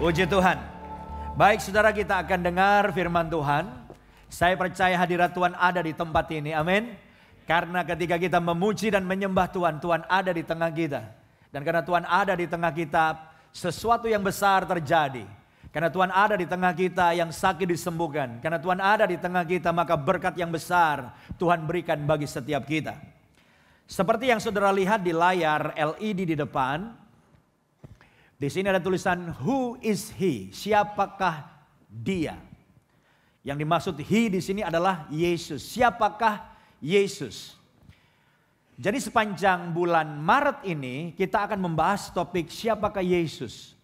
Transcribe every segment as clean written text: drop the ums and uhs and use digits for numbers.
Puji Tuhan. Baik saudara, kita akan dengar firman Tuhan. Saya percaya hadirat Tuhan ada di tempat ini, amin. Karena ketika kita memuji dan menyembah Tuhan, Tuhan ada di tengah kita. Dan karena Tuhan ada di tengah kita, sesuatu yang besar terjadi. Karena Tuhan ada di tengah kita, yang sakit disembuhkan. Karena Tuhan ada di tengah kita, maka berkat yang besar Tuhan berikan bagi setiap kita. Seperti yang saudara lihat di layar LED di depan, di sini ada tulisan Who is he? Siapakah dia? Yang dimaksud he di sini adalah Yesus. Siapakah Yesus? Jadi sepanjang bulan Maret ini kita akan membahas topik siapakah Yesus.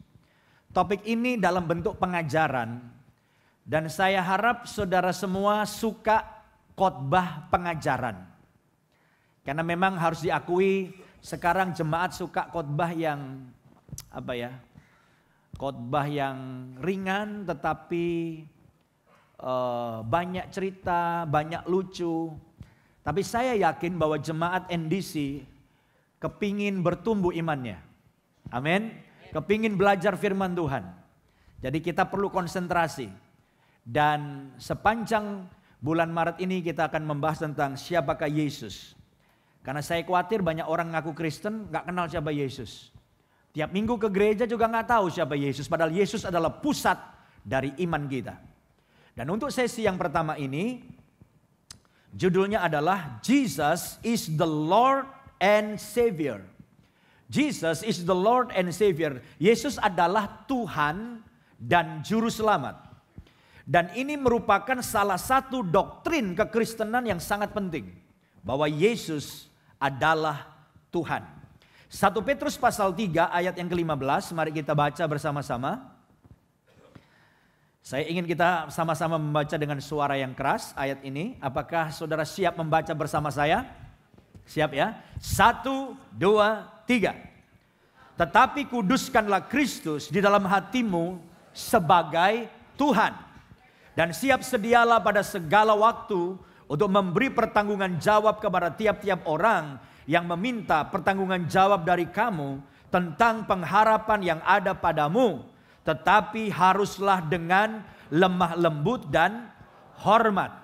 Topik ini dalam bentuk pengajaran, dan saya harap saudara semua suka khotbah pengajaran. Karena memang harus diakui sekarang jemaat suka khotbah yang khotbah yang ringan tetapi banyak cerita, banyak lucu. Tapi saya yakin bahwa jemaat NDC kepingin bertumbuh imannya. Amin. Kepingin belajar firman Tuhan. Jadi kita perlu konsentrasi. Dan sepanjang bulan Maret ini kita akan membahas tentang siapakah Yesus. Karena saya khawatir banyak orang ngaku Kristen gak kenal siapa Yesus. Tiap minggu ke gereja juga nggak tahu siapa Yesus. Padahal Yesus adalah pusat dari iman kita. Dan untuk sesi yang pertama ini, judulnya adalah Jesus is the Lord and Savior. Jesus is the Lord and Savior. Yesus adalah Tuhan dan Juru Selamat. Dan ini merupakan salah satu doktrin kekristenan yang sangat penting. Bahwa Yesus adalah Tuhan. 1 Petrus pasal 3 ayat yang ke-15, mari kita baca bersama-sama. Saya ingin kita sama-sama membaca dengan suara yang keras ayat ini. Apakah saudara siap membaca bersama saya? Siap ya? 1, 2, 3. Tetapi kuduskanlah Kristus di dalam hatimu sebagai Tuhan. Dan siap sedialah pada segala waktu untuk memberi pertanggungan jawab kepada tiap-tiap orang yang meminta pertanggungan jawab dari kamu tentang pengharapan yang ada padamu. Tetapi haruslah dengan lemah lembut dan hormat.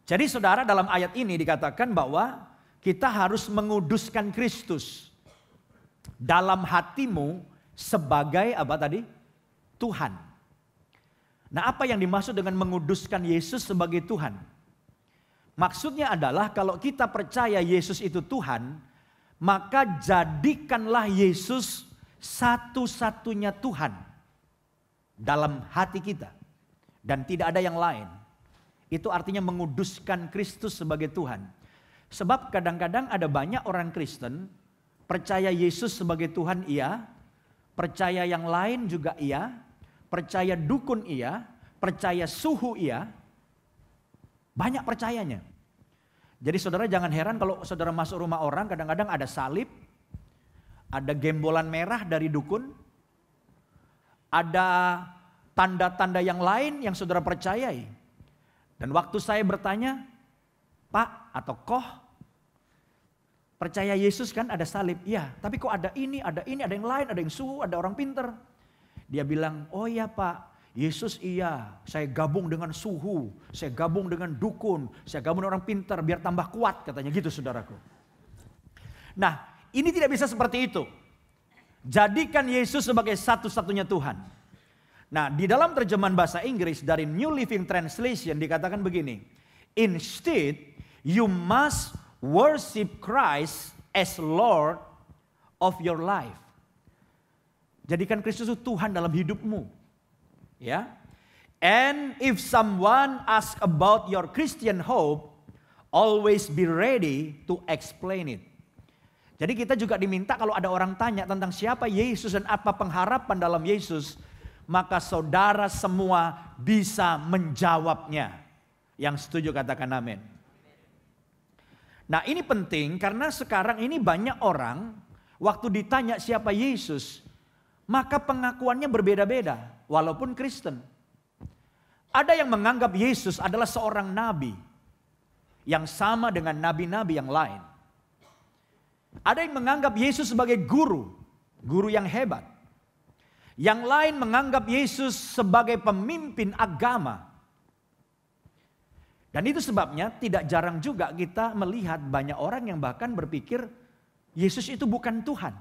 Jadi saudara, dalam ayat ini dikatakan bahwa kita harus menguduskan Kristus dalam hatimu sebagai apa tadi? Tuhan. Nah, apa yang dimaksud dengan menguduskan Yesus sebagai Tuhan? Maksudnya adalah kalau kita percaya Yesus itu Tuhan, maka jadikanlah Yesus satu-satunya Tuhan dalam hati kita. Dan tidak ada yang lain. Itu artinya menguduskan Kristus sebagai Tuhan. Sebab kadang-kadang ada banyak orang Kristen percaya Yesus sebagai Tuhan iya, percaya yang lain juga iya, percaya dukun iya, percaya suhu iya. Banyak percayanya. Jadi saudara jangan heran kalau saudara masuk rumah orang kadang-kadang ada salib, ada gembolan merah dari dukun, ada tanda-tanda yang lain yang saudara percayai. Dan waktu saya bertanya, Pak atau Koh, percaya Yesus kan ada salib? Iya, tapi kok ada ini, ada yang lain, ada yang suhu, ada orang pinter. Dia bilang, oh iya Pak, Yesus iya, saya gabung dengan suhu, saya gabung dengan dukun, saya gabung dengan orang pintar biar tambah kuat, katanya gitu saudaraku. Nah, ini tidak bisa seperti itu. Jadikan Yesus sebagai satu-satunya Tuhan. Nah, di dalam terjemahan bahasa Inggris dari New Living Translation dikatakan begini. Instead, you must worship Christ as Lord of your life. Jadikan Kristus itu Tuhan dalam hidupmu. Ya, and if someone ask about your Christian hope, always be ready to explain it. Jadi kita juga diminta kalau ada orang tanya tentang siapa Yesus dan apa pengharapan dalam Yesus, maka saudara semua bisa menjawabnya. Yang setuju katakan amin. Nah ini penting karena sekarang ini banyak orang waktu ditanya siapa Yesus, maka pengakuannya berbeda-beda. Walaupun Kristen. Ada yang menganggap Yesus adalah seorang nabi. Yang sama dengan nabi-nabi yang lain. Ada yang menganggap Yesus sebagai guru. Guru yang hebat. Yang lain menganggap Yesus sebagai pemimpin agama. Dan itu sebabnya tidak jarang juga kita melihat banyak orang yang bahkan berpikir Yesus itu bukan Tuhan.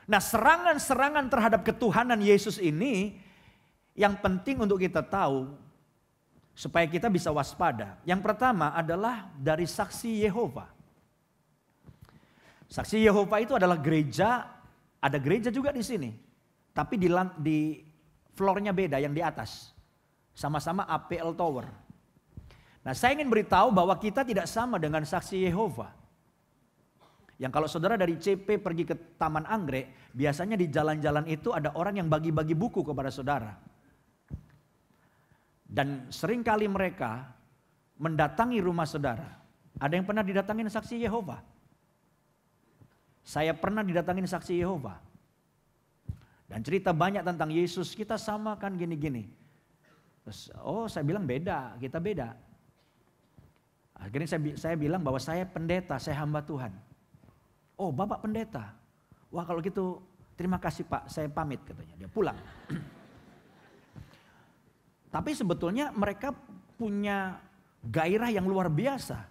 Nah, serangan-serangan terhadap ketuhanan Yesus ini yang penting untuk kita tahu supaya kita bisa waspada. Yang pertama adalah dari saksi Yehova. Saksi Yehova itu adalah gereja, ada gereja juga di sini. Tapi di floornya beda yang di atas. Sama-sama APL Tower. Nah, saya ingin beritahu bahwa kita tidak sama dengan saksi Yehova. Yang kalau saudara dari CP pergi ke Taman Anggrek, biasanya di jalan-jalan itu ada orang yang bagi-bagi buku kepada saudara. Dan seringkali mereka mendatangi rumah saudara. Ada yang pernah didatangin saksi Yehova? Saya pernah didatangin saksi Yehova. Dan cerita banyak tentang Yesus, kita sama kan gini-gini. Terus, saya bilang beda, kita beda. Akhirnya saya bilang bahwa saya pendeta, saya hamba Tuhan. Oh, Bapak pendeta. Wah, kalau gitu terima kasih Pak, saya pamit katanya. Dia pulang. Tapi sebetulnya mereka punya gairah yang luar biasa.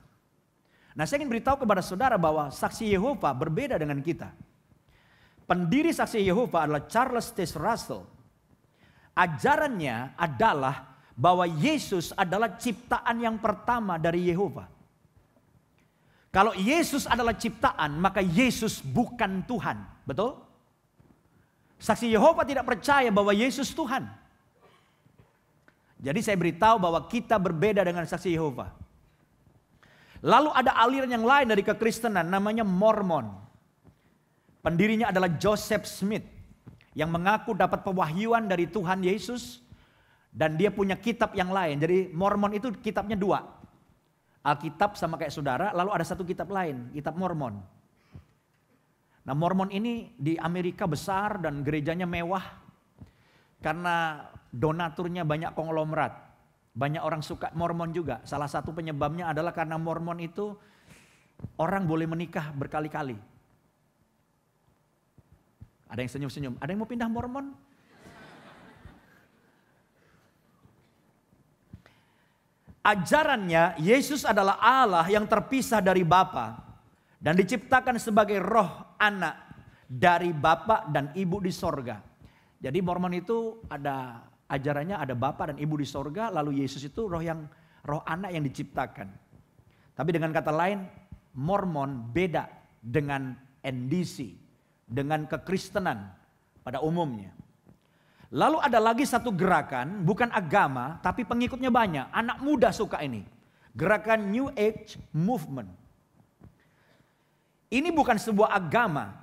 Nah, saya ingin beritahu kepada saudara bahwa saksi Yehova berbeda dengan kita. Pendiri saksi Yehova adalah Charles Taze Russell. Ajarannya adalah bahwa Yesus adalah ciptaan yang pertama dari Yehova. Kalau Yesus adalah ciptaan, maka Yesus bukan Tuhan. Betul? Saksi Yehova tidak percaya bahwa Yesus Tuhan. Jadi saya beritahu bahwa kita berbeda dengan saksi Yehova. Lalu ada aliran yang lain dari kekristenan namanya Mormon. Pendirinya adalah Joseph Smith yang mengaku dapat pewahyuan dari Tuhan Yesus dan dia punya kitab yang lain. Jadi Mormon itu kitabnya 2. Alkitab sama kayak saudara, lalu ada satu kitab lain, kitab Mormon. Nah, Mormon ini di Amerika besar dan gerejanya mewah karena donaturnya banyak konglomerat. Banyak orang suka Mormon juga. Salah satu penyebabnya adalah karena Mormon itu orang boleh menikah berkali-kali. Ada yang senyum-senyum. Ada yang mau pindah Mormon? Ajarannya Yesus adalah Allah yang terpisah dari Bapa dan diciptakan sebagai roh anak dari Bapa dan Ibu di sorga. Jadi Mormon itu ada ajarannya ada Bapa dan Ibu di sorga, lalu Yesus itu roh anak yang diciptakan. Tapi dengan kata lain, Mormon beda dengan NDC, dengan kekristenan pada umumnya. Lalu ada lagi satu gerakan, bukan agama, tapi pengikutnya banyak. Anak muda suka ini. Gerakan New Age Movement. Ini bukan sebuah agama,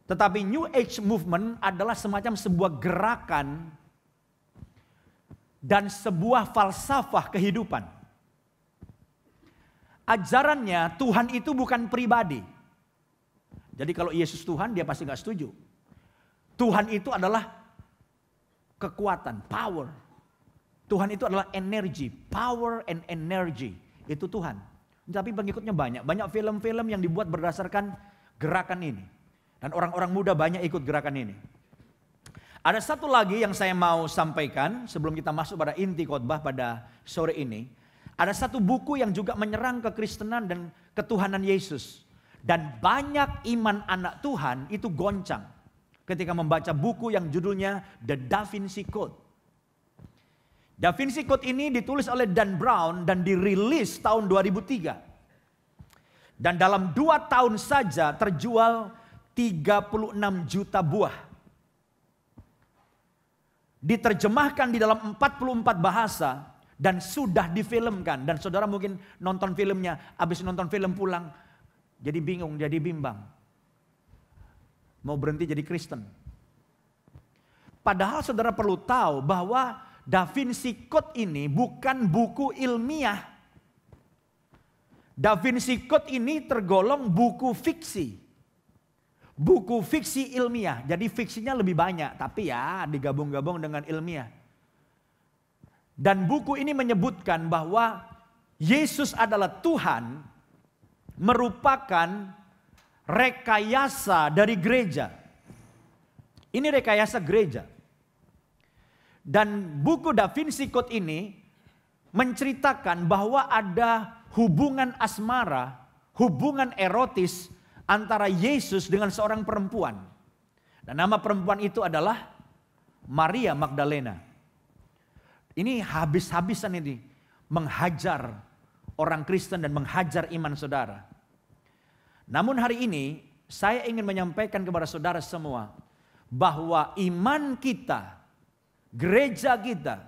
tetapi New Age Movement adalah semacam sebuah gerakan dan sebuah falsafah kehidupan. Ajarannya Tuhan itu bukan pribadi. Jadi kalau Yesus Tuhan, dia pasti gak setuju. Tuhan itu adalah kekuatan, power. Tuhan itu adalah energi, power and energy. Itu Tuhan. Tapi pengikutnya banyak. Banyak film-film yang dibuat berdasarkan gerakan ini. Dan orang-orang muda banyak ikut gerakan ini. Ada satu lagi yang saya mau sampaikan sebelum kita masuk pada inti khotbah pada sore ini. Ada satu buku yang juga menyerang kekristenan dan ketuhanan Yesus. Dan banyak iman anak Tuhan itu goncang ketika membaca buku yang judulnya The Da Vinci Code. Da Vinci Code ini ditulis oleh Dan Brown dan dirilis tahun 2003. Dan dalam 2 tahun saja terjual 36 juta buah. Diterjemahkan di dalam 44 bahasa dan sudah difilmkan. Dan saudara mungkin nonton filmnya, habis nonton film pulang jadi bingung, jadi bimbang. Mau berhenti jadi Kristen. Padahal saudara perlu tahu bahwa Da Vinci Code ini bukan buku ilmiah. Da Vinci Code ini tergolong buku fiksi. Buku fiksi ilmiah. Jadi fiksinya lebih banyak, tapi ya digabung-gabung dengan ilmiah. Dan buku ini menyebutkan bahwa Yesus adalah Tuhan merupakan rekayasa dari gereja. Ini rekayasa gereja. Dan buku Da Vinci Code ini menceritakan bahwa ada hubungan asmara, hubungan erotis antara Yesus dengan seorang perempuan. Dan nama perempuan itu adalah Maria Magdalena. Ini habis-habisan ini menghajar orang Kristen dan menghajar iman saudara. Namun hari ini saya ingin menyampaikan kepada saudara semua bahwa iman kita, gereja kita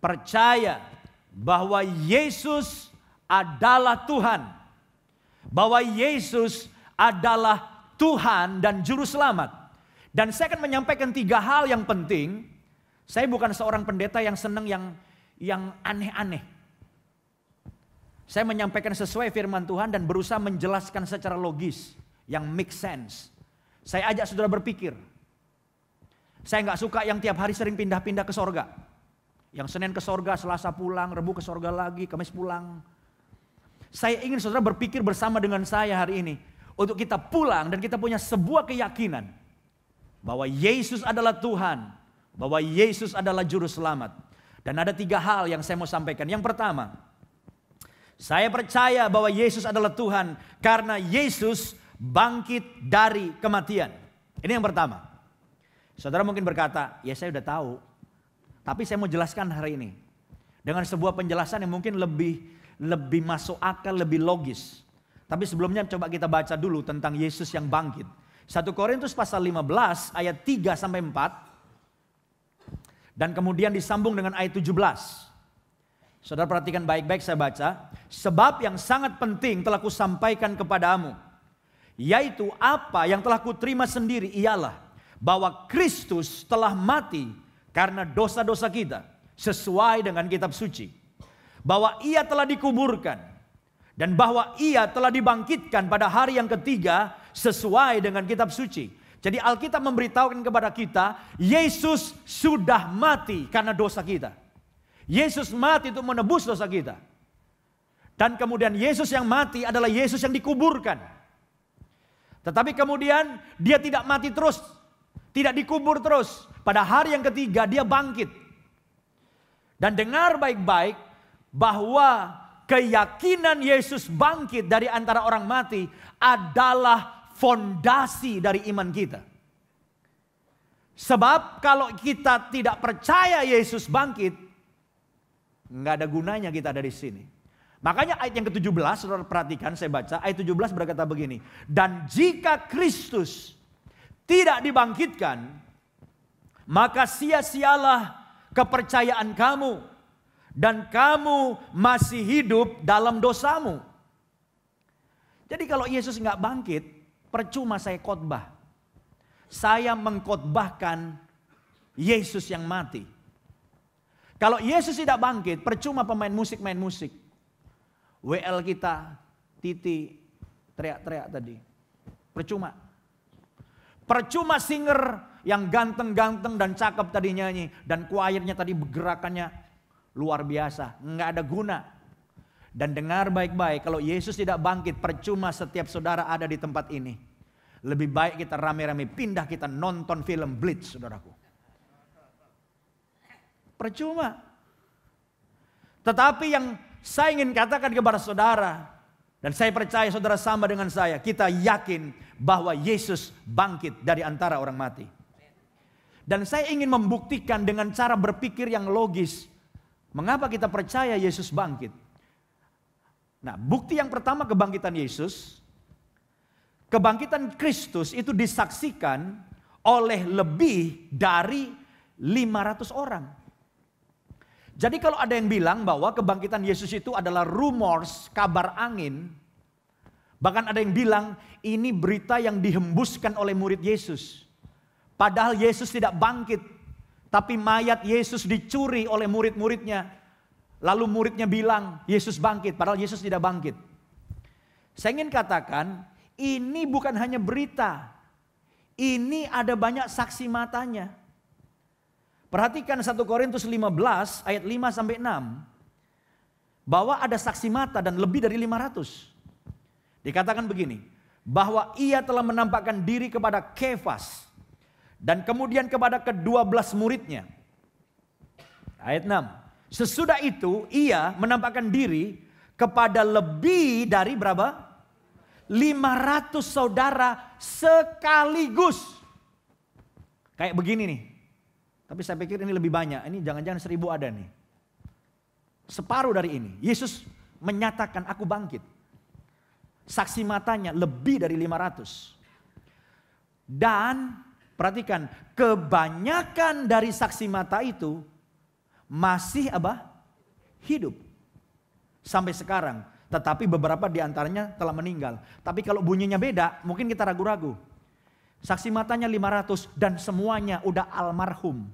percaya bahwa Yesus adalah Tuhan. Bahwa Yesus adalah Tuhan dan Juru Selamat. Dan saya akan menyampaikan 3 hal yang penting. Saya bukan seorang pendeta yang senang yang aneh-aneh. Saya menyampaikan sesuai firman Tuhan dan berusaha menjelaskan secara logis yang make sense. Saya ajak saudara berpikir. Saya nggak suka yang tiap hari sering pindah-pindah ke sorga. Yang Senin ke sorga, Selasa pulang, Rebu ke sorga lagi, Kamis pulang. Saya ingin saudara berpikir bersama dengan saya hari ini. Untuk kita pulang dan kita punya sebuah keyakinan. Bahwa Yesus adalah Tuhan. Bahwa Yesus adalah Juru Selamat. Dan ada 3 hal yang saya mau sampaikan. Yang pertama, saya percaya bahwa Yesus adalah Tuhan karena Yesus bangkit dari kematian. Ini yang pertama. Saudara mungkin berkata, ya saya udah tahu. Tapi saya mau jelaskan hari ini. Dengan sebuah penjelasan yang mungkin lebih masuk akal, lebih logis. Tapi sebelumnya coba kita baca dulu tentang Yesus yang bangkit. 1 Korintus pasal 15 ayat 3 sampai 4. Dan kemudian disambung dengan ayat 17. Saudara perhatikan baik-baik, saya baca. Sebab yang sangat penting telah kusampaikan kepadamu. Yaitu apa yang telah kuterima sendiri ialah bahwa Kristus telah mati karena dosa-dosa kita. Sesuai dengan kitab suci. Bahwa ia telah dikuburkan. Dan bahwa ia telah dibangkitkan pada hari yang ketiga sesuai dengan kitab suci. Jadi Alkitab memberitahukan kepada kita, Yesus sudah mati karena dosa kita. Yesus mati untuk menebus dosa kita. Dan kemudian Yesus yang mati adalah Yesus yang dikuburkan. Tetapi kemudian dia tidak mati terus. Tidak dikubur terus. Pada hari yang ketiga dia bangkit. Dan dengar baik-baik bahwa keyakinan Yesus bangkit dari antara orang mati adalah fondasi dari iman kita. Sebab kalau kita tidak percaya Yesus bangkit, nggak ada gunanya kita ada di sini. Makanya ayat yang ke-17, saudara perhatikan, saya baca. Ayat 17 berkata begini. Dan jika Kristus tidak dibangkitkan, maka sia-sialah kepercayaan kamu. Dan kamu masih hidup dalam dosamu. Jadi kalau Yesus nggak bangkit, percuma saya khotbah. Saya mengkhotbahkan Yesus yang mati. Kalau Yesus tidak bangkit, percuma pemain musik main musik. WL kita, Titi, teriak-teriak tadi. Percuma. Percuma singer yang ganteng-ganteng dan cakep tadi nyanyi. Dan choirnya tadi gerakannya luar biasa. Nggak ada guna. Dan dengar baik-baik, kalau Yesus tidak bangkit, percuma setiap saudara ada di tempat ini. Lebih baik kita rame-rame pindah, kita nonton film Blitz, saudaraku. Percuma. Tetapi yang saya ingin katakan kepada saudara, dan saya percaya saudara sama dengan saya, kita yakin bahwa Yesus bangkit dari antara orang mati. Dan saya ingin membuktikan dengan cara berpikir yang logis, mengapa kita percaya Yesus bangkit. Nah, bukti yang pertama kebangkitan Yesus. Kebangkitan Kristus itu disaksikan oleh lebih dari 500 orang. Jadi kalau ada yang bilang bahwa kebangkitan Yesus itu adalah rumors, kabar angin. Bahkan ada yang bilang ini berita yang dihembuskan oleh murid Yesus. Padahal Yesus tidak bangkit. Tapi mayat Yesus dicuri oleh murid-muridnya. Lalu muridnya bilang Yesus bangkit, padahal Yesus tidak bangkit. Saya ingin katakan ini bukan hanya berita. Ini ada banyak saksi matanya. Perhatikan 1 Korintus 15 ayat 5 sampai 6. Bahwa ada saksi mata dan lebih dari 500. Dikatakan begini, bahwa ia telah menampakkan diri kepada Kefas Dan kemudian kepada ke-12 muridnya. Ayat 6. Sesudah itu ia menampakkan diri kepada lebih dari berapa? 500 saudara sekaligus. Kayak begini nih. Tapi saya pikir ini lebih banyak. Ini jangan-jangan 1000 ada nih. Separuh dari ini. Yesus menyatakan aku bangkit. Saksi matanya lebih dari 500. Dan perhatikan, kebanyakan dari saksi mata itu masih apa? Hidup. Sampai sekarang. Tetapi beberapa diantaranya telah meninggal. Tapi kalau bunyinya beda, mungkin kita ragu-ragu. Saksi matanya 500 dan semuanya udah almarhum.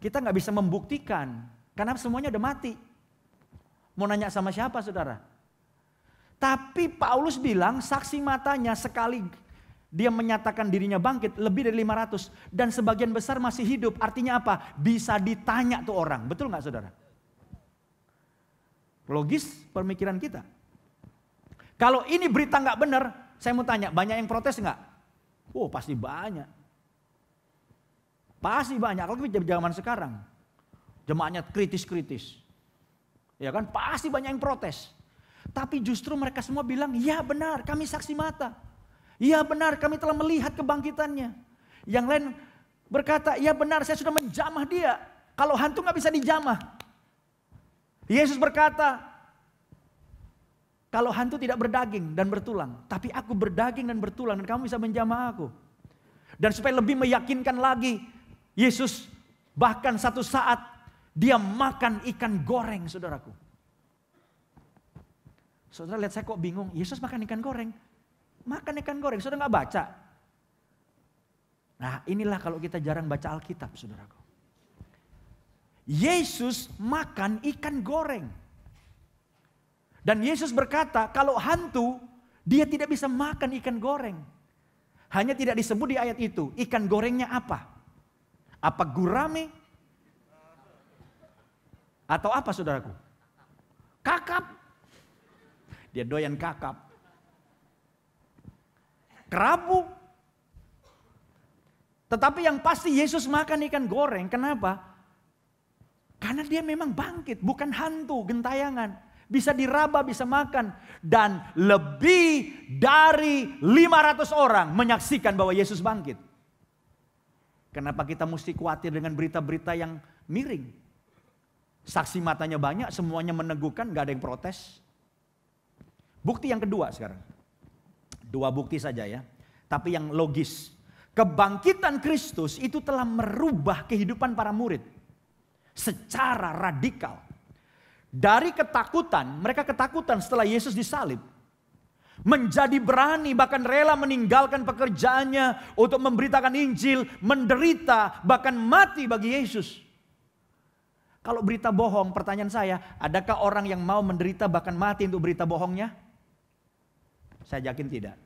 Kita nggak bisa membuktikan. Karena semuanya udah mati. Mau nanya sama siapa saudara? Tapi Paulus bilang saksi matanya sekali dia menyatakan dirinya bangkit lebih dari 500. Dan sebagian besar masih hidup. Artinya apa? Bisa ditanya tuh orang. Betul nggak saudara? Logis pemikiran kita. Kalau ini berita nggak benar, saya mau tanya, banyak yang protes nggak? Oh pasti banyak. Pasti banyak, kalau zaman sekarang. Jemaatnya kritis-kritis. Ya kan, pasti banyak yang protes. Tapi justru mereka semua bilang, ya benar kami saksi mata. Ya benar kami telah melihat kebangkitannya. Yang lain berkata, ya benar saya sudah menjamah dia. Kalau hantu nggak bisa dijamah. Yesus berkata, kalau hantu tidak berdaging dan bertulang, tapi aku berdaging dan bertulang dan kamu bisa menjamah aku. Dan supaya lebih meyakinkan lagi, Yesus bahkan satu saat dia makan ikan goreng, saudaraku. Saudara lihat saya kok bingung, Yesus makan ikan goreng. Makan ikan goreng, saudara nggak baca? Nah inilah kalau kita jarang baca Alkitab, saudaraku. Yesus makan ikan goreng. Dan Yesus berkata kalau hantu dia tidak bisa makan ikan goreng. Hanya tidak disebut di ayat itu. Ikan gorengnya apa? Apa gurame? Atau apa saudaraku? Kakap. Dia doyan kakap. Kerabu. Tetapi yang pasti Yesus makan ikan goreng. Kenapa? Karena dia memang bangkit, bukan hantu, gentayangan. Bisa diraba, bisa makan. Dan lebih dari 500 orang menyaksikan bahwa Yesus bangkit. Kenapa kita mesti khawatir dengan berita-berita yang miring? Saksi matanya banyak, semuanya meneguhkan, gak ada yang protes. Bukti yang kedua sekarang. 2 bukti saja ya. Tapi yang logis. Kebangkitan Kristus itu telah merubah kehidupan para murid. Secara radikal. Dari ketakutan, mereka ketakutan setelah Yesus disalib. Menjadi berani, bahkan rela meninggalkan pekerjaannya untuk memberitakan Injil, menderita, bahkan mati bagi Yesus. Kalau berita bohong, pertanyaan saya, adakah orang yang mau menderita bahkan mati untuk berita bohongnya? Saya yakin tidak.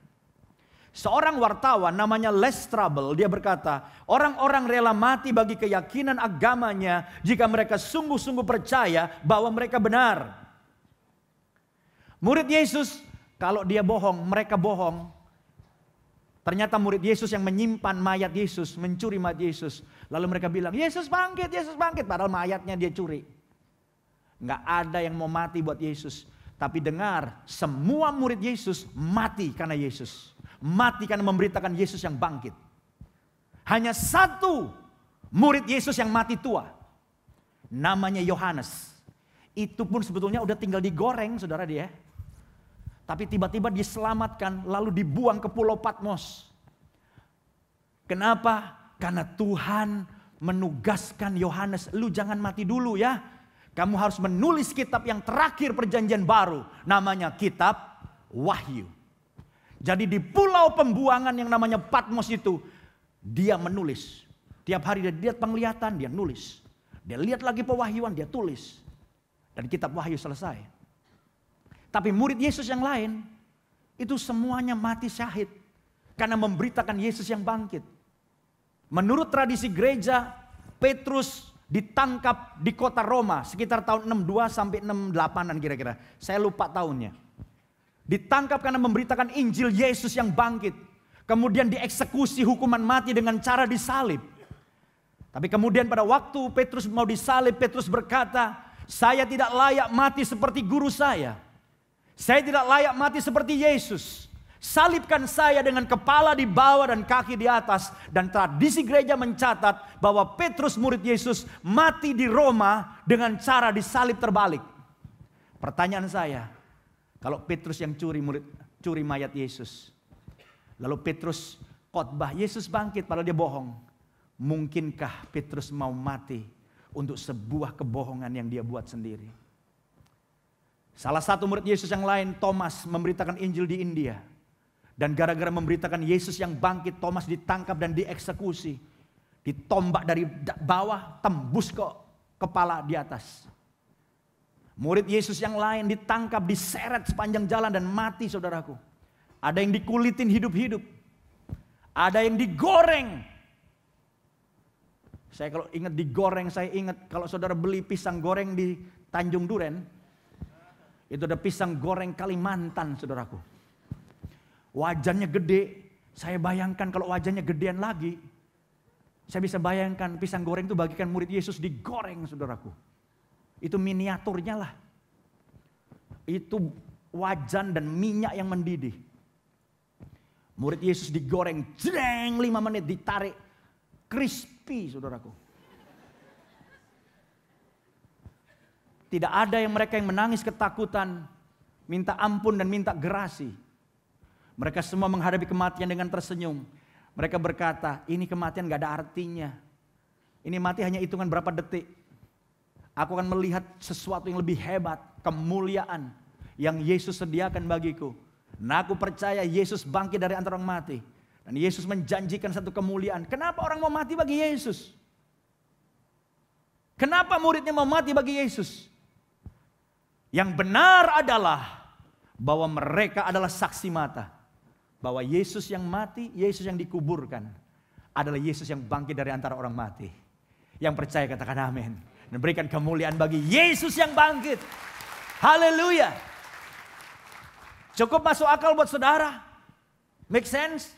Seorang wartawan namanya Les Trouble, dia berkata, orang-orang rela mati bagi keyakinan agamanya jika mereka sungguh-sungguh percaya bahwa mereka benar. Murid Yesus, kalau dia bohong, mereka bohong. Ternyata murid Yesus yang menyimpan mayat Yesus, mencuri mayat Yesus. Lalu mereka bilang, Yesus bangkit, padahal mayatnya dia curi. Nggak ada yang mau mati buat Yesus. Tapi dengar, semua murid Yesus mati karena Yesus. Mati karena memberitakan Yesus yang bangkit. Hanya satu murid Yesus yang mati tua. Namanya Yohanes. Itu pun sebetulnya udah tinggal digoreng saudara dia. Tapi tiba-tiba diselamatkan lalu dibuang ke Pulau Patmos. Kenapa? Karena Tuhan menugaskan Yohanes, lu jangan mati dulu ya. Kamu harus menulis kitab yang terakhir perjanjian baru. Namanya kitab Wahyu. Jadi di pulau pembuangan yang namanya Patmos itu, dia menulis. Tiap hari dia lihat penglihatan, dia nulis. Dia lihat lagi pewahyuan, dia tulis. Dan kitab Wahyu selesai. Tapi murid Yesus yang lain, itu semuanya mati syahid. Karena memberitakan Yesus yang bangkit. Menurut tradisi gereja, Petrus ditangkap di kota Roma sekitar tahun 62 sampai 68an kira-kira. Saya lupa tahunnya. Ditangkap karena memberitakan Injil Yesus yang bangkit. Kemudian dieksekusi hukuman mati dengan cara disalib. Tapi kemudian pada waktu Petrus mau disalib, Petrus berkata, saya tidak layak mati seperti guru saya. Saya tidak layak mati seperti Yesus. Salibkan saya dengan kepala di bawah dan kaki di atas. Dan tradisi gereja mencatat bahwa Petrus murid Yesus mati di Roma dengan cara disalib terbalik. Pertanyaan saya, kalau Petrus yang curi mayat Yesus, lalu Petrus khotbah Yesus bangkit padahal dia bohong. Mungkinkah Petrus mau mati untuk sebuah kebohongan yang dia buat sendiri? Salah satu murid Yesus yang lain, Thomas, memberitakan Injil di India. Dan gara-gara memberitakan Yesus yang bangkit, Thomas ditangkap dan dieksekusi. Ditombak dari bawah, tembus ke kepala di atas. Murid Yesus yang lain ditangkap, diseret sepanjang jalan dan mati, saudaraku. Ada yang dikulitin hidup-hidup. Ada yang digoreng. Saya kalau ingat digoreng, saya ingat kalau saudara beli pisang goreng di Tanjung Duren. Itu ada pisang goreng Kalimantan, saudaraku. Wajannya gede. Saya bayangkan kalau wajannya gedean lagi. Saya bisa bayangkan pisang goreng itu bagikan murid Yesus digoreng, saudaraku. Itu miniaturnya lah. Itu wajan dan minyak yang mendidih. Murid Yesus digoreng, jreng 5 menit, ditarik. Crispy, saudaraku. Tidak ada yang mereka yang menangis ketakutan, minta ampun dan minta gerasi. Mereka semua menghadapi kematian dengan tersenyum. Mereka berkata, ini kematian gak ada artinya. Ini mati hanya hitungan berapa detik. Aku akan melihat sesuatu yang lebih hebat, kemuliaan yang Yesus sediakan bagiku. Nah, aku percaya Yesus bangkit dari antara orang mati. Dan Yesus menjanjikan satu kemuliaan. Kenapa orang mau mati bagi Yesus? Kenapa muridnya mau mati bagi Yesus? Yang benar adalah bahwa mereka adalah saksi mata. Bahwa Yesus yang mati, Yesus yang dikuburkan adalah Yesus yang bangkit dari antara orang mati. Yang percaya katakan amin. Dan berikan kemuliaan bagi Yesus yang bangkit. Haleluya. Cukup masuk akal buat saudara? Make sense?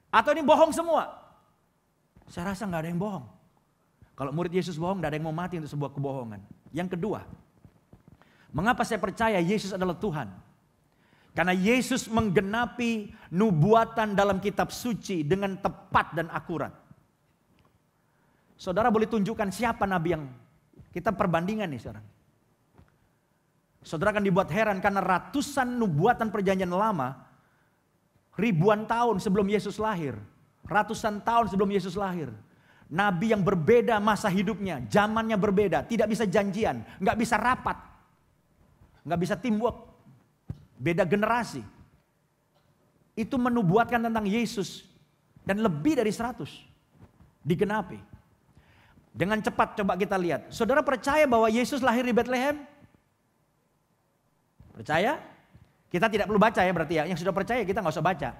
Atau ini bohong semua? Saya rasa gak ada yang bohong. Kalau murid Yesus bohong, gak ada yang mau mati untuk sebuah kebohongan. Yang kedua, mengapa saya percaya Yesus adalah Tuhan? Karena Yesus menggenapi nubuatan dalam kitab suci dengan tepat dan akurat. Saudara boleh tunjukkan siapa nabi yang kita perbandingan nih sekarang. Saudara akan dibuat heran karena ratusan nubuatan perjanjian lama, ribuan tahun sebelum Yesus lahir, ratusan tahun sebelum Yesus lahir. Nabi yang berbeda masa hidupnya, zamannya berbeda, tidak bisa janjian, nggak bisa rapat, nggak bisa teamwork, beda generasi. Itu menubuatkan tentang Yesus dan lebih dari 100 digenapi. Dengan cepat coba kita lihat. Saudara percaya bahwa Yesus lahir di Bethlehem? Percaya? Kita tidak perlu baca ya berarti ya. Yang sudah percaya kita nggak usah baca.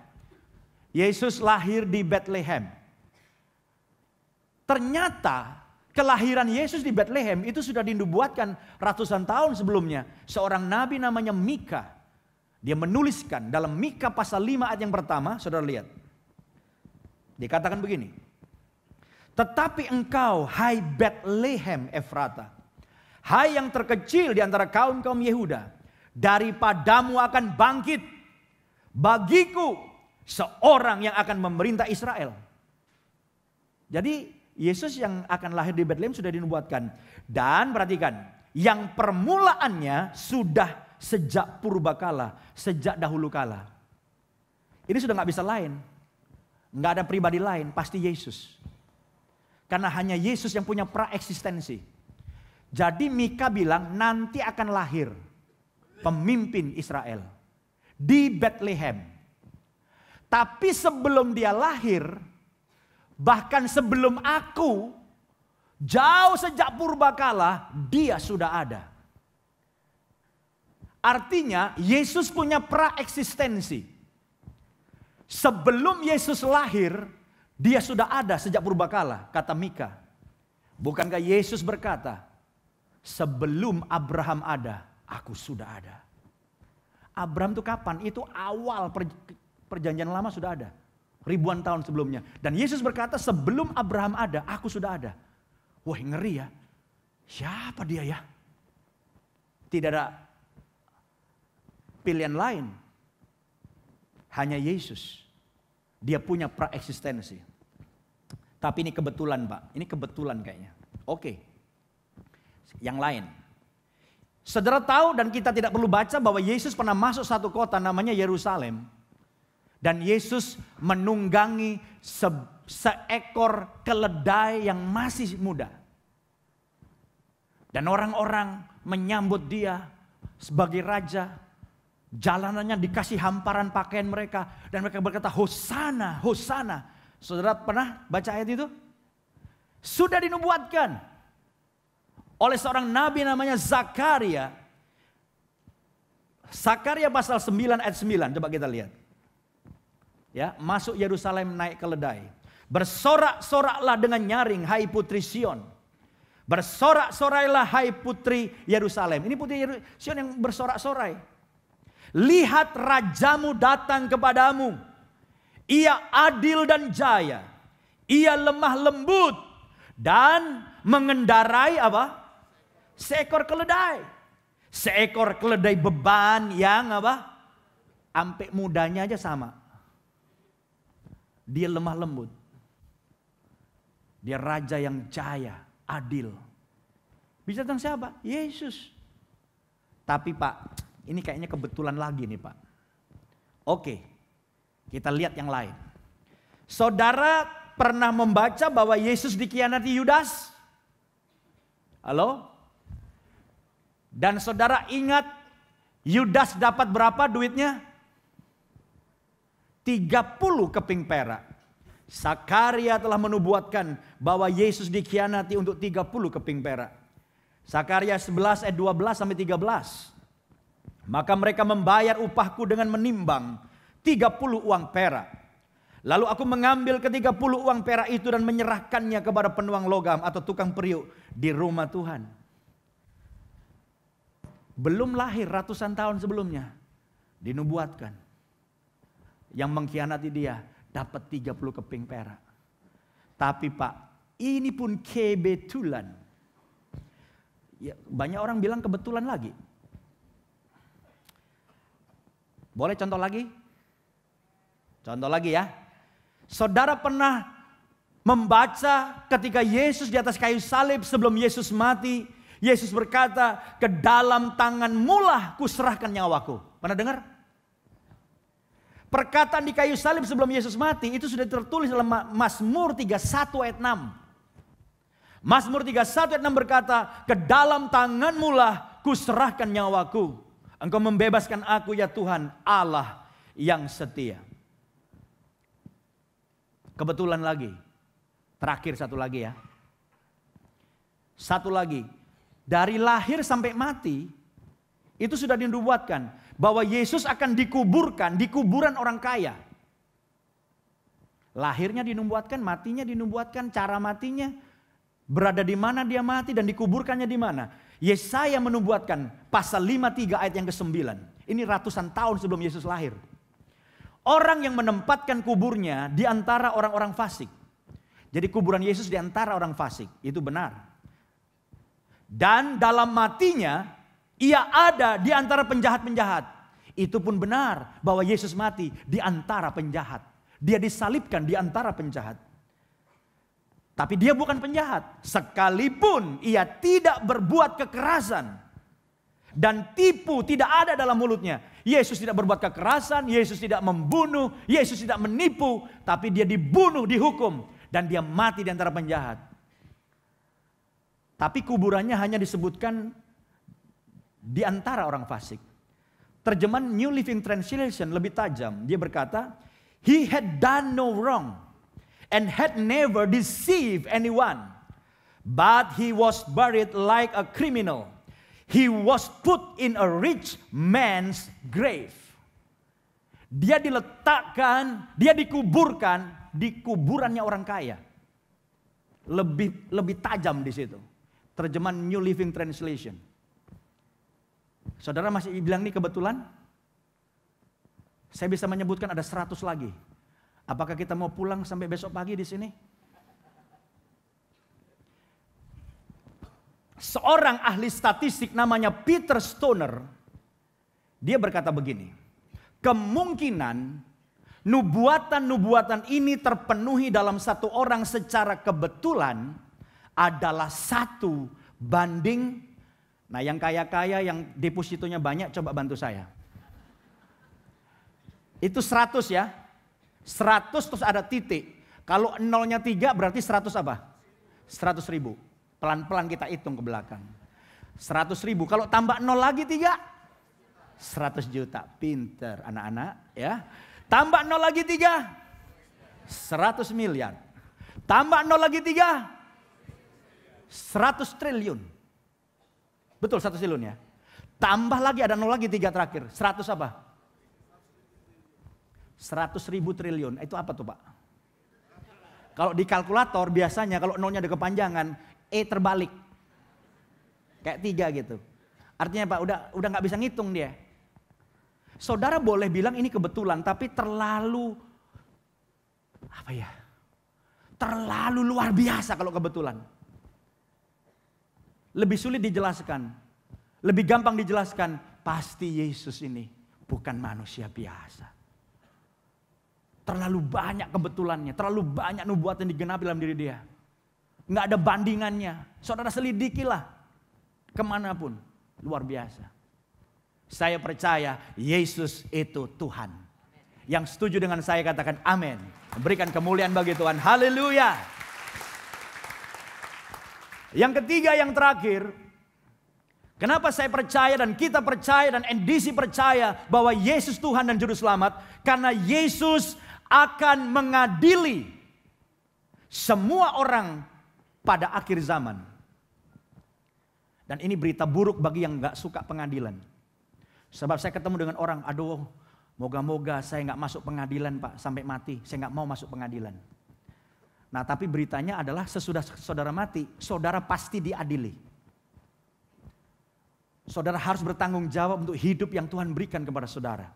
Yesus lahir di Bethlehem. Ternyata kelahiran Yesus di Bethlehem itu sudah dinubuatkan ratusan tahun sebelumnya. Seorang nabi namanya Mika. Dia menuliskan dalam Mika pasal 5 ayat yang pertama. Saudara lihat. Dikatakan begini. Tetapi engkau hai Bethlehem Efrata. Hai yang terkecil di antara kaum-kaum Yehuda. Daripadamu akan bangkit bagiku seorang yang akan memerintah Israel. Jadi Yesus yang akan lahir di Bethlehem sudah dinubuatkan. Dan perhatikan, yang permulaannya sudah sejak purbakala, sejak dahulu kala. Ini sudah gak bisa lain. Gak ada pribadi lain, pasti Yesus. Karena hanya Yesus yang punya praeksistensi. Jadi Mika bilang nanti akan lahir pemimpin Israel di Bethlehem. Tapi sebelum dia lahir, bahkan sebelum aku, jauh sejak purbakala, dia sudah ada. Artinya Yesus punya praeksistensi. Sebelum Yesus lahir, dia sudah ada sejak purbakala, kata Mika. Bukankah Yesus berkata, sebelum Abraham ada, aku sudah ada. Abraham itu kapan? Itu awal Perjanjian lama sudah ada. Ribuan tahun sebelumnya. Dan Yesus berkata, sebelum Abraham ada, aku sudah ada. Wah, ngeri ya. Siapa dia ya? Tidak ada pilihan lain. Hanya Yesus. Dia punya praeksistensi. Tapi ini kebetulan, Pak. Ini kebetulan kayaknya. Oke. Yang lain. Saudara tahu dan kita tidak perlu baca bahwa Yesus pernah masuk satu kota namanya Yerusalem. Dan Yesus menunggangi seekor keledai yang masih muda. Dan orang-orang menyambut dia sebagai raja. Jalanannya dikasih hamparan pakaian mereka. Dan mereka berkata, Hosana, Hosana. Saudara pernah baca ayat itu? Sudah dinubuatkan oleh seorang nabi namanya Zakaria. Zakaria pasal 9 ayat 9. Coba kita lihat. Ya, masuk Yerusalem naik keledai. Bersorak-soraklah dengan nyaring, hai putri Sion. Bersorak-sorailah hai putri Yerusalem. Ini putri Sion yang bersorak-sorai. Lihat rajamu datang kepadamu. Ia adil dan jaya. Ia lemah lembut. Dan mengendarai apa? Seekor keledai. Seekor keledai beban yang apa? Ampe mudanya aja sama. Dia lemah lembut. Dia raja yang jaya, adil. Bisa tentang siapa? Yesus. Tapi Pak, ini kayaknya kebetulan lagi nih Pak. Oke, kita lihat yang lain. Saudara pernah membaca bahwa Yesus dikhianati Yudas? Halo? Dan saudara ingat Yudas dapat berapa duitnya? 30 keping perak. Zakaria telah menubuatkan bahwa Yesus dikhianati untuk 30 keping perak. Zakaria 11 ayat 12 sampai 13. Maka mereka membayar upahku dengan menimbang 30 uang perak. Lalu aku mengambil ke-30 uang perak itu dan menyerahkannya kepada penuang logam atau tukang periuk di rumah Tuhan. Belum lahir ratusan tahun sebelumnya. Dinubuatkan. Yang mengkhianati dia dapat 30 keping perak. Tapi Pak, ini pun kebetulan. Ya, banyak orang bilang kebetulan lagi. Boleh contoh lagi? Contoh lagi ya. Saudara pernah membaca ketika Yesus di atas kayu salib sebelum Yesus mati. Yesus berkata, ke dalam tanganmulah kuserahkan nyawaku. Pernah dengar? Perkataan di kayu salib sebelum Yesus mati itu sudah tertulis dalam Mazmur 31 ayat 6. Mazmur 31 ayat 6 berkata, ke dalam tanganmulah kuserahkan nyawaku. Engkau membebaskan aku ya Tuhan Allah yang setia. Kebetulan lagi. Terakhir satu lagi ya. Satu lagi. Dari lahir sampai mati. Itu sudah dinubuatkan. Bahwa Yesus akan dikuburkan di kuburan orang kaya. Lahirnya dinubuatkan, matinya dinubuatkan, cara matinya. Berada di mana dia mati dan dikuburkannya di mana. Yesaya menubuatkan pasal 53 ayat yang ke-9. Ini ratusan tahun sebelum Yesus lahir. Orang yang menempatkan kuburnya di antara orang-orang fasik. Jadi kuburan Yesus di antara orang fasik. Itu benar. Dan dalam matinya, ia ada di antara penjahat-penjahat. Itu pun benar bahwa Yesus mati di antara penjahat. Dia disalibkan di antara penjahat. Tapi dia bukan penjahat. Sekalipun ia tidak berbuat kekerasan. Dan tipu tidak ada dalam mulutnya. Yesus tidak berbuat kekerasan, Yesus tidak membunuh, Yesus tidak menipu. Tapi dia dibunuh, dihukum. Dan dia mati di antara penjahat. Tapi kuburannya hanya disebutkan di antara orang fasik. Terjemahan New Living Translation lebih tajam. Dia berkata, he had done no wrong and had never deceived anyone. But he was buried like a criminal. He was put in a rich man's grave. Dia diletakkan, dia dikuburkan di kuburannya orang kaya. Lebih tajam di situ. Terjemahan New Living Translation. Saudara masih bilang ini kebetulan? Saya bisa menyebutkan ada 100 lagi. Apakah kita mau pulang sampai besok pagi di sini? Seorang ahli statistik namanya Peter Stoner, dia berkata begini, kemungkinan nubuatan-nubuatan ini terpenuhi dalam satu orang secara kebetulan adalah 1 banding, nah yang kaya-kaya yang depositonya banyak coba bantu saya. Itu 100 ya, 100 terus ada titik. Kalau nolnya 3 berarti 100 apa? 100 ribu. Pelan-pelan kita hitung ke belakang. 100 ribu. Kalau tambah 0 lagi 3. 100 juta. Pinter anak-anak ya. Tambah 0 lagi 3. 100 miliar. Tambah 0 lagi 3. 100 triliun. Betul 100 triliun ya. Tambah lagi ada 0 lagi 3 terakhir. 100 apa? 100 ribu triliun. Itu apa tuh Pak? Kalau di kalkulator biasanya kalau nolnya ada kepanjangan. Terbalik. Kayak 3 gitu. Artinya Pak udah gak bisa ngitung dia. Saudara boleh bilang ini kebetulan tapi terlalu terlalu luar biasa kalau kebetulan. Lebih sulit dijelaskan. Lebih gampang dijelaskan. Pasti Yesus ini bukan manusia biasa. Terlalu banyak kebetulannya. Terlalu banyak nubuat yang digenapi dalam diri dia. Nggak ada bandingannya. Saudara selidikilah kemanapun. Luar biasa. Saya percaya Yesus itu Tuhan. Yang setuju dengan saya katakan amin. Berikan kemuliaan bagi Tuhan. Haleluya. Yang ketiga, yang terakhir. Kenapa saya percaya dan kita percaya dan NDC percaya bahwa Yesus Tuhan dan Juru Selamat. Karena Yesus akan mengadili semua orang pada akhir zaman. Dan ini berita buruk bagi yang gak suka pengadilan. Sebab saya ketemu dengan orang, aduh moga-moga saya gak masuk pengadilan Pak sampai mati. Saya gak mau masuk pengadilan. Nah tapi beritanya adalah sesudah saudara mati, saudara pasti diadili. Saudara harus bertanggung jawab untuk hidup yang Tuhan berikan kepada saudara.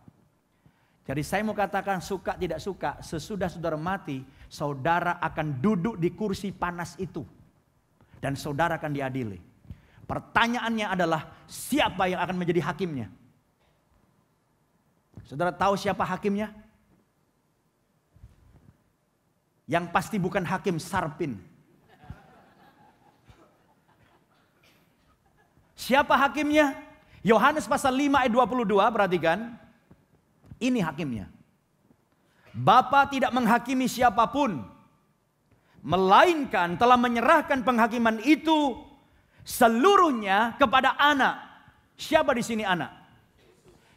Jadi saya mau katakan suka tidak suka, sesudah saudara mati, saudara akan duduk di kursi panas itu. Dan saudara akan diadili. Pertanyaannya adalah siapa yang akan menjadi hakimnya? Saudara tahu siapa hakimnya? Yang pasti bukan hakim Sarpin. Siapa hakimnya? Yohanes pasal 5 ayat 22, perhatikan. Ini hakimnya. Bapa tidak menghakimi siapapun, melainkan telah menyerahkan penghakiman itu seluruhnya kepada anak. Siapa di sini anak?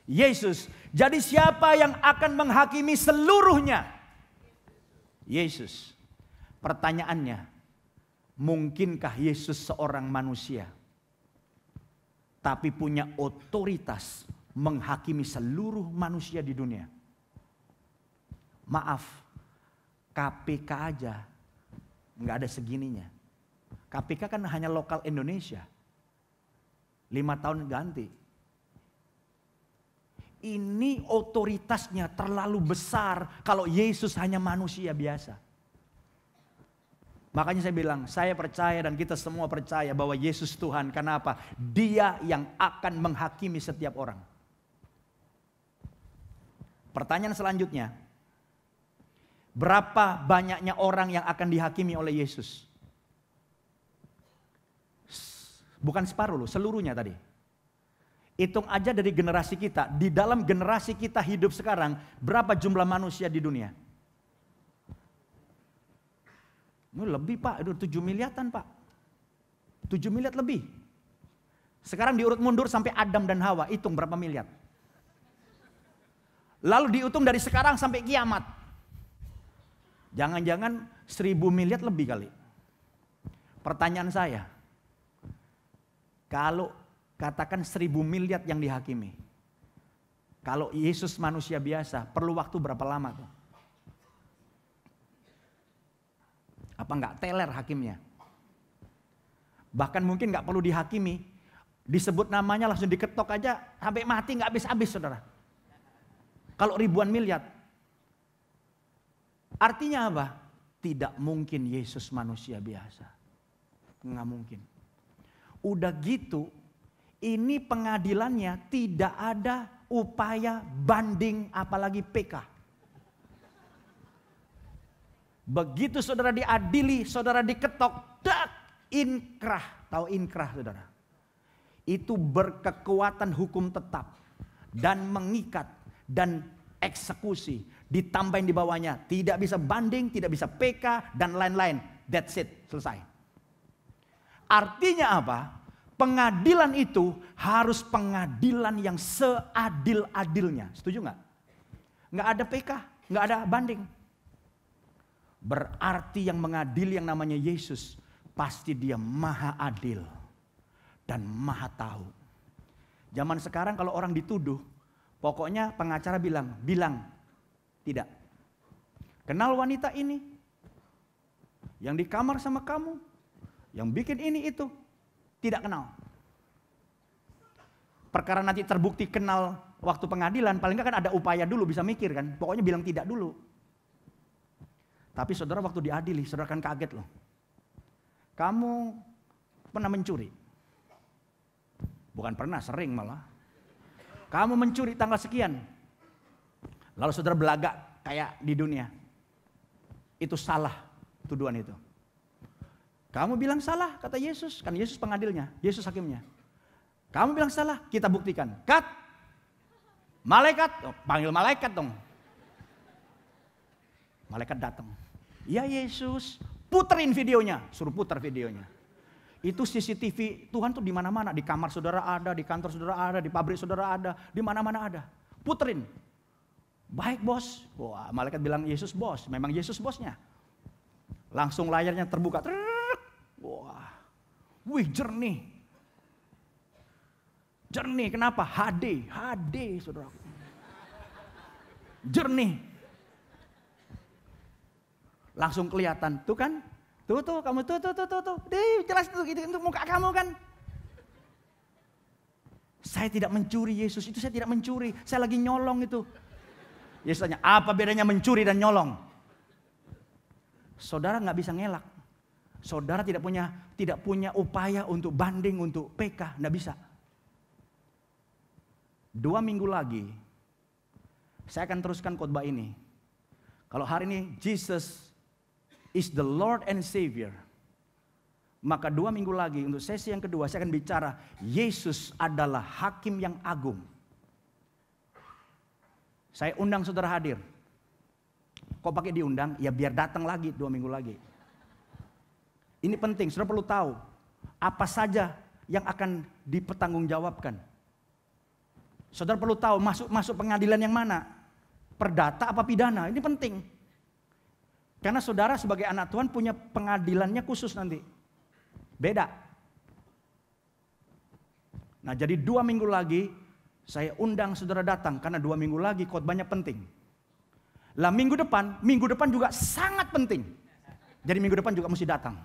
Yesus. Jadi siapa yang akan menghakimi seluruhnya? Yesus. Pertanyaannya, mungkinkah Yesus seorang manusia tapi punya otoritas menghakimi seluruh manusia di dunia? Maaf, KPK aja nggak ada segininya. KPK kan hanya lokal Indonesia. 5 tahun ganti. Ini otoritasnya terlalu besar kalau Yesus hanya manusia biasa. Makanya saya bilang, saya percaya dan kita semua percaya bahwa Yesus Tuhan. Kenapa? Dia yang akan menghakimi setiap orang. Pertanyaan selanjutnya, berapa banyaknya orang yang akan dihakimi oleh Yesus? Bukan separuh loh, seluruhnya tadi. Hitung aja dari generasi kita. Di dalam generasi kita hidup sekarang, berapa jumlah manusia di dunia? Lebih Pak, itu 7 miliaran Pak. 7 miliar lebih. Sekarang diurut mundur sampai Adam dan Hawa, hitung berapa miliar. Lalu dihitung dari sekarang sampai kiamat. Jangan-jangan 1000 miliar lebih kali. Pertanyaan saya, kalau katakan 1000 miliar yang dihakimi, kalau Yesus manusia biasa, perlu waktu berapa lama tuh? Apa enggak teler hakimnya? Bahkan mungkin enggak perlu dihakimi, disebut namanya langsung diketok aja sampai mati enggak habis-habis saudara. Kalau ribuan miliar. Artinya apa? Tidak mungkin Yesus manusia biasa. Nggak mungkin. Udah gitu, ini pengadilannya tidak ada upaya banding apalagi PK. Begitu saudara diadili, saudara diketok, dak, inkrah. Tahu inkrah saudara? Itu berkekuatan hukum tetap dan mengikat dan eksekusi. Ditambahin di bawahnya, tidak bisa banding, tidak bisa PK dan lain-lain. That's it, selesai. Artinya apa? Pengadilan itu harus pengadilan yang seadil-adilnya. Setuju nggak? Nggak ada PK, nggak ada banding. Berarti yang mengadili yang namanya Yesus, pasti dia maha adil dan maha tahu. Zaman sekarang kalau orang dituduh, pokoknya pengacara bilang tidak. Kenal wanita ini, yang di kamar sama kamu, yang bikin ini itu, tidak kenal. Perkara nanti terbukti kenal waktu pengadilan, paling nggak kan ada upaya dulu, bisa mikir kan. Pokoknya bilang tidak dulu. Tapi saudara waktu diadili, saudara kan kaget loh. Kamu pernah mencuri? Bukan pernah, sering malah. Kamu mencuri tanggal sekian. Lalu saudara belagak kayak di dunia. Itu salah tuduhan itu. Kamu bilang salah, kata Yesus. Kan Yesus pengadilnya, Yesus hakimnya. Kamu bilang salah, kita buktikan. Cut. Malaikat, panggil malaikat dong. Malaikat datang. Ya Yesus, puterin videonya. Suruh putar videonya. Itu CCTV Tuhan tuh di mana-mana. Di kamar saudara ada, di kantor saudara ada, di pabrik saudara ada, di mana-mana ada. Puterin. Baik bos. Wah, malaikat bilang Yesus bos. Memang Yesus bosnya. Langsung layarnya terbuka. Wah, wih jernih. Jernih, kenapa? HD saudara. Jernih. Langsung kelihatan, tuh kan? Tuh, kamu tuh. Jelas tuh, itu muka kamu kan? Saya tidak mencuri Yesus, itu saya tidak mencuri. Saya lagi nyolong itu. Yesus tanya, apa bedanya mencuri dan nyolong? Saudara nggak bisa ngelak. Saudara tidak punya upaya untuk banding, untuk PK, nggak bisa. 2 minggu lagi, saya akan teruskan khotbah ini. Kalau hari ini Jesus is the Lord and Savior, maka 2 minggu lagi untuk sesi yang kedua saya akan bicara Yesus adalah Hakim yang agung. Saya undang saudara hadir. Kok pakai diundang? Ya biar datang lagi 2 minggu lagi. Ini penting, saudara perlu tahu apa saja yang akan dipertanggungjawabkan. Saudara perlu tahu masuk pengadilan yang mana? Perdata apa pidana? Ini penting. Karena saudara sebagai anak Tuhan punya pengadilannya khusus nanti. Beda. Nah jadi 2 minggu lagi saya undang saudara datang. Karena 2 minggu lagi khotbahnya penting. Lah minggu depan juga sangat penting. Jadi minggu depan juga mesti datang.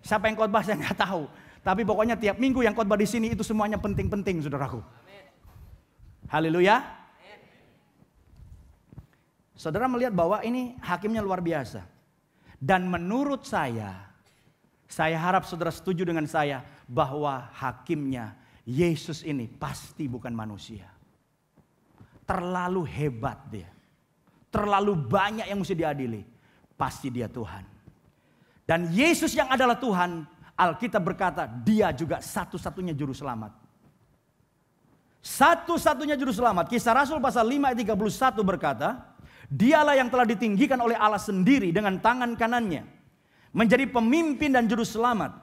Siapa yang khotbah saya nggak tahu. Tapi pokoknya tiap minggu yang khotbah di sini itu semuanya penting-penting saudaraku. Haleluya. Saudara melihat bahwa ini hakimnya luar biasa. Dan menurut saya harap saudara setuju dengan saya bahwa hakimnya Yesus ini pasti bukan manusia. Terlalu hebat dia. Terlalu banyak yang mesti diadili. Pasti dia Tuhan. Dan Yesus yang adalah Tuhan, Alkitab berkata dia juga satu-satunya juru selamat. Satu-satunya juru selamat. Kisah Rasul pasal 5 ayat 31 berkata, dialah yang telah ditinggikan oleh Allah sendiri dengan tangan kanannya. Menjadi pemimpin dan juru selamat.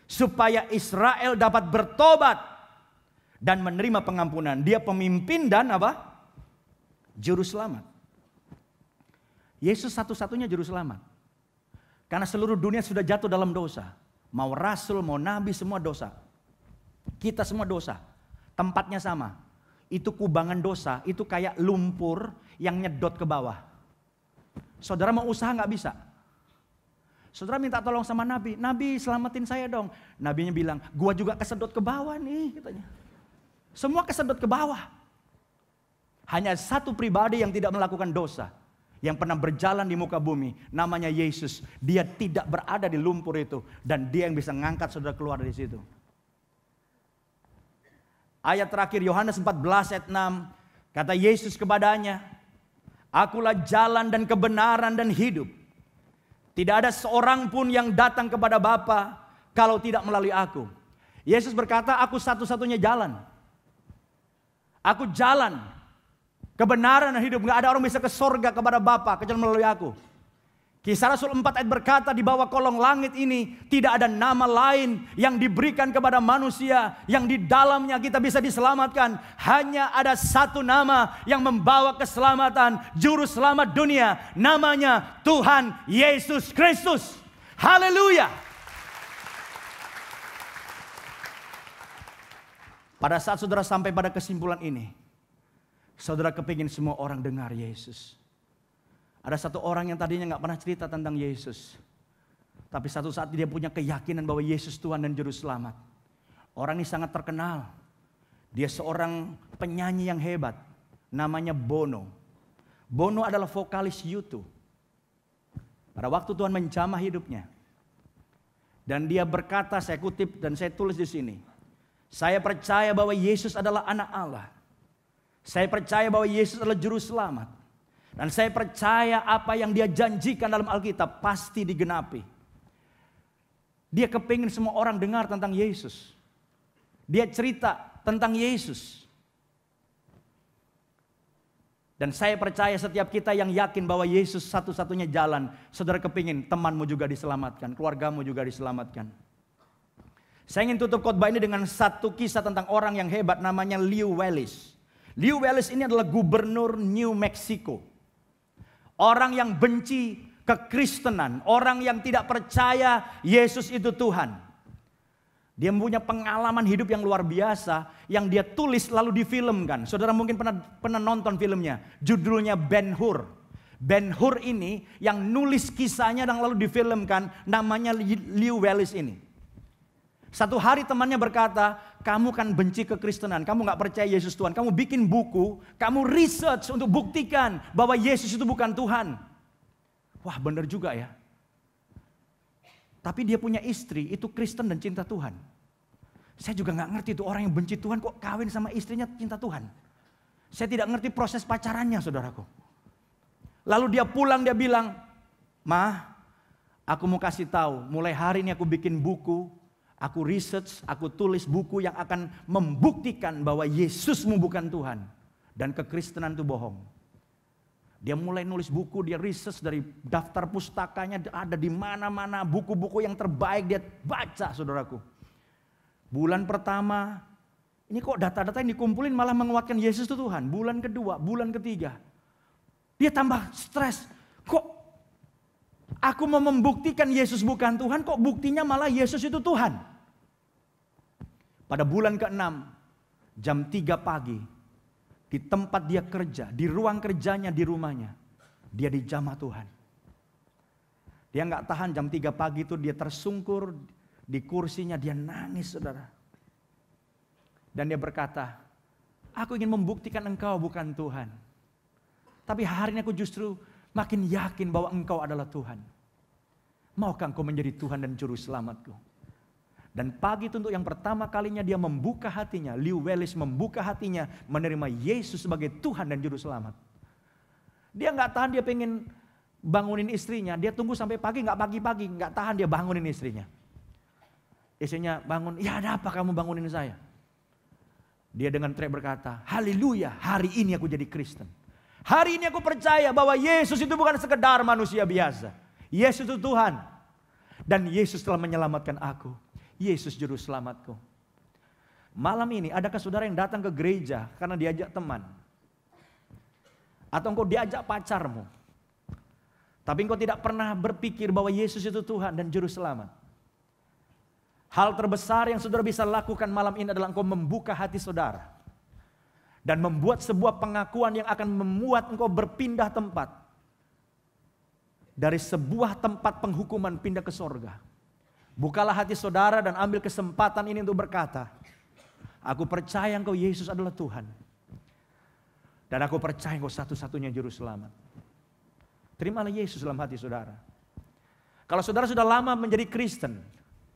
Supaya Israel dapat bertobat. Dan menerima pengampunan. Dia pemimpin dan apa? Juru selamat. Yesus satu-satunya juru selamat. Karena seluruh dunia sudah jatuh dalam dosa. Mau rasul, mau nabi, semua dosa. Kita semua dosa. Tempatnya sama. Itu kubangan dosa, itu kayak lumpur yang nyedot ke bawah. Saudara mau usaha gak bisa. Saudara minta tolong sama nabi. Nabi selamatin saya dong. Nabinya bilang, gua juga kesedot ke bawah nih katanya. Semua kesedot ke bawah. Hanya satu pribadi yang tidak melakukan dosa, yang pernah berjalan di muka bumi, namanya Yesus. Dia tidak berada di lumpur itu, dan dia yang bisa ngangkat saudara keluar dari situ. Ayat terakhir Yohanes 14 ayat 6, kata Yesus kepadanya, "Akulah jalan dan kebenaran dan hidup. Tidak ada seorang pun yang datang kepada Bapa kalau tidak melalui aku." Yesus berkata, "Aku satu-satunya jalan. Aku jalan, kebenaran dan hidup. Gak ada orang bisa ke sorga kepada Bapa kecuali melalui aku." Kisah Rasul 4 ayat berkata, di bawah kolong langit ini tidak ada nama lain yang diberikan kepada manusia yang di dalamnya kita bisa diselamatkan. Hanya ada satu nama yang membawa keselamatan, juru selamat dunia. Namanya Tuhan Yesus Kristus. Haleluya. Pada saat saudara sampai pada kesimpulan ini, saudara kepingin semua orang dengar Yesus. Ada satu orang yang tadinya gak pernah cerita tentang Yesus, tapi satu saat dia punya keyakinan bahwa Yesus Tuhan dan Juru Selamat. Orang ini sangat terkenal. Dia seorang penyanyi yang hebat, namanya Bono. Bono adalah vokalis U2. Pada waktu Tuhan menjamah hidupnya, dan dia berkata, saya kutip dan saya tulis di sini, "Saya percaya bahwa Yesus adalah anak Allah. Saya percaya bahwa Yesus adalah Juru Selamat. Dan saya percaya apa yang dia janjikan dalam Alkitab pasti digenapi." Dia kepingin semua orang dengar tentang Yesus. Dia cerita tentang Yesus. Dan saya percaya setiap kita yang yakin bahwa Yesus satu-satunya jalan, saudara kepingin temanmu juga diselamatkan, keluargamu juga diselamatkan. Saya ingin tutup khotbah ini dengan satu kisah tentang orang yang hebat namanya Lew Wallace. Lew Wallace ini adalah gubernur New Mexico. Orang yang benci kekristenan, orang yang tidak percaya Yesus itu Tuhan. Dia punya pengalaman hidup yang luar biasa yang dia tulis lalu difilmkan. Saudara mungkin pernah nonton filmnya, judulnya Ben-Hur. Ben-Hur ini yang nulis kisahnya dan lalu difilmkan namanya Lew Wallace ini. Satu hari temannya berkata, "Kamu kan benci kekristenan, kamu gak percaya Yesus Tuhan. Kamu bikin buku, kamu research untuk buktikan bahwa Yesus itu bukan Tuhan." Wah, benar juga ya. Tapi dia punya istri, itu Kristen dan cinta Tuhan. Saya juga gak ngerti itu orang yang benci Tuhan kok kawin sama istrinya cinta Tuhan. Saya tidak ngerti proses pacarannya, saudaraku. Lalu dia pulang, dia bilang, "Ma, aku mau kasih tahu, mulai hari ini aku bikin buku. Aku research, aku tulis buku yang akan membuktikan bahwa Yesusmu bukan Tuhan. Dan kekristenan itu bohong." Dia mulai nulis buku, dia research dari daftar pustakanya, ada di mana-mana buku-buku yang terbaik dia baca, saudaraku. Bulan pertama, ini kok data-data yang dikumpulin malah menguatkan Yesus itu Tuhan. Bulan kedua, bulan ketiga, dia tambah stres. Kok aku mau membuktikan Yesus bukan Tuhan, kok buktinya malah Yesus itu Tuhan. Pada bulan ke-6, jam 3 pagi, di tempat dia kerja, di ruang kerjanya di rumahnya, dia dijamah Tuhan. Dia gak tahan, jam 3 pagi itu dia tersungkur di kursinya, dia nangis, saudara. Dan dia berkata, "Aku ingin membuktikan engkau bukan Tuhan. Tapi hari ini aku justru makin yakin bahwa engkau adalah Tuhan. Maukah engkau menjadi Tuhan dan Juru Selamatku?" Dan pagi itu untuk yang pertama kalinya dia membuka hatinya. Lew Wallace membuka hatinya menerima Yesus sebagai Tuhan dan Juru Selamat. Dia gak tahan, dia pengen bangunin istrinya. Dia tunggu sampai pagi, gak pagi-pagi. Gak tahan dia bangunin istrinya. Istrinya bangun, "Ya ada apa kamu bangunin saya?" Dia dengan teriak berkata, "Haleluya, hari ini aku jadi Kristen. Hari ini aku percaya bahwa Yesus itu bukan sekedar manusia biasa. Yesus itu Tuhan. Dan Yesus telah menyelamatkan aku. Yesus Juru Selamatku." Malam ini adakah saudara yang datang ke gereja karena diajak teman? Atau engkau diajak pacarmu? Tapi engkau tidak pernah berpikir bahwa Yesus itu Tuhan dan Juru Selamat. Hal terbesar yang saudara bisa lakukan malam ini adalah engkau membuka hati saudara. Dan membuat sebuah pengakuan yang akan membuat engkau berpindah tempat. Dari sebuah tempat penghukuman pindah ke sorga. Bukalah hati saudara dan ambil kesempatan ini untuk berkata, "Aku percaya engkau Yesus adalah Tuhan. Dan aku percaya Engkau satu-satunya juru selamat. Terimalah Yesus dalam hati saudara. Kalau saudara sudah lama menjadi Kristen,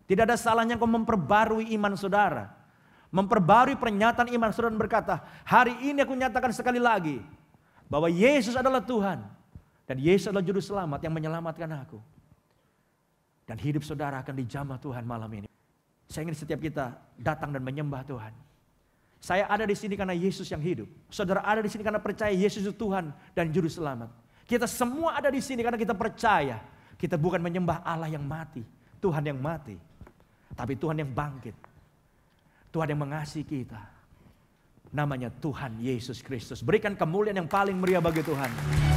tidak ada salahnya engkau memperbarui iman saudara. Memperbarui pernyataan iman saudara dan berkata, hari ini aku nyatakan sekali lagi bahwa Yesus adalah Tuhan. Dan Yesus adalah juru selamat yang menyelamatkan aku. Dan hidup saudara akan dijamah Tuhan malam ini. Saya ingin setiap kita datang dan menyembah Tuhan. Saya ada di sini karena Yesus yang hidup. Saudara ada di sini karena percaya Yesus itu Tuhan dan juru selamat. Kita semua ada di sini karena kita percaya. Kita bukan menyembah Allah yang mati, Tuhan yang mati. Tapi Tuhan yang bangkit. Tuhan yang mengasihi kita. Namanya Tuhan Yesus Kristus. Berikan kemuliaan yang paling meriah bagi Tuhan.